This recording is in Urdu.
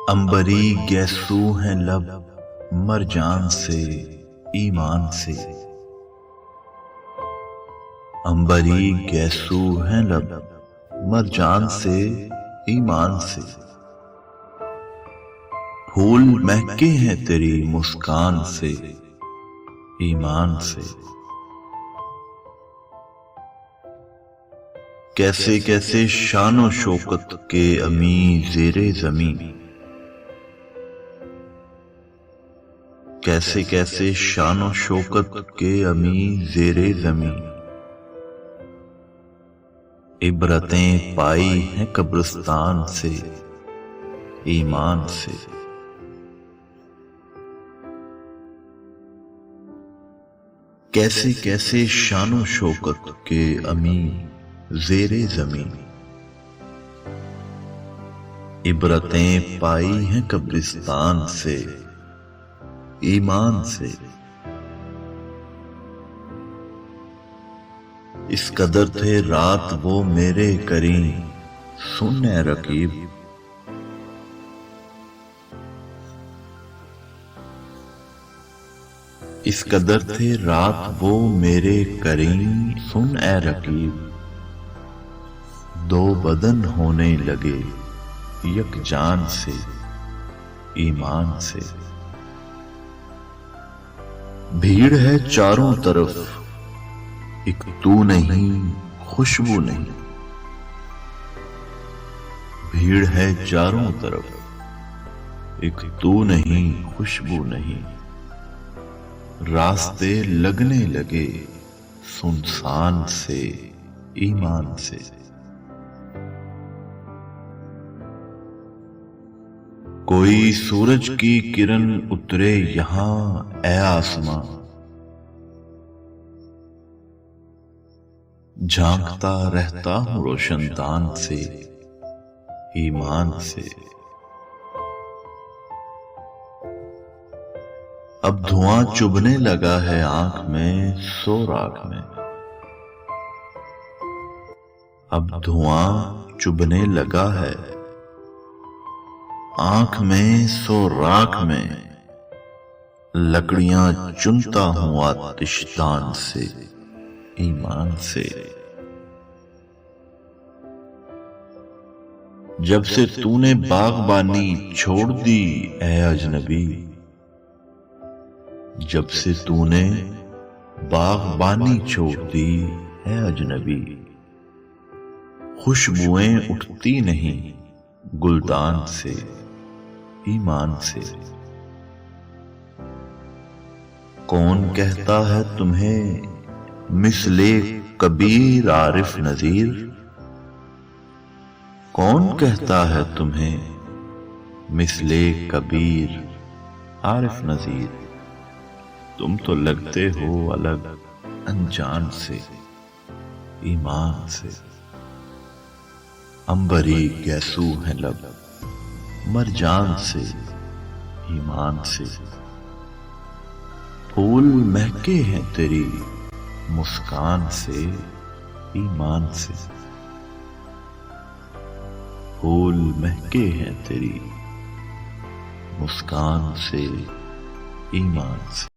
عنبری گیسو ہیں لب مرجان سے ایمان سے، عنبری گیسو ہیں لب مرجان سے ایمان سے، پھول مہکے ہیں تیری مسکان سے ایمان سے، کیسے کیسے شان و شوکت کے امی زیر زمین، کیسے کیسے شان و شوکت کے امی زیر زمین، عبرتیں پائی ہیں قبرستان سے ایمان سے، کیسے کیسے شان و شوکت کے امی زیر زمین، عبرتیں پائی ہیں قبرستان سے ایمان سے، اس قدر تھے رات وہ میرے کریم سن اے رقیب، اس قدر تھے رات وہ میرے کریم سن اے رقیب، دو بدن ہونے لگے یک جان سے ایمان سے، بھیڑ ہے چاروں طرف ایک تو نہیں خوشبو نہیں، بھیڑ ہے چاروں طرف ایک تو نہیں خوشبو نہیں، راستے لگنے لگے سنسان سے ایمان سے، کوئی سورج کی کرن اترے یہاں اے آسماں، جھانکتا رہتا ہوں روشن دان سے ایمان سے، اب دھواں چبھنے لگا ہے آنکھ میں سوراخ میں، اب دھواں چبھنے لگا ہے آنکھ میں سوراخ میں، لکڑیاں چنتا ہوں آتش دان سے ایمان سے، جب سے تو نے باغبانی چھوڑ دی اے اجنبی، جب سے تو نے باغبانی چھوڑ دی اے اجنبی، خوشبوئیں اٹھتی نہیں گلدان سے ایمان سے، کون کہتا ہے تمہیں مثل کبیر عارف نذیر، کون کہتا ہے تمہیں مثل کبیر عارف نذیر، تم تو لگتے ہو الگ انجان سے ایمان سے، عنبری گیسو ہیں لب مرجان سے ایمان سے، پھول مہکے ہیں تیری مسکان سے ایمان سے، پھول مہکے ہیں تیری مسکان سے ایمان سے۔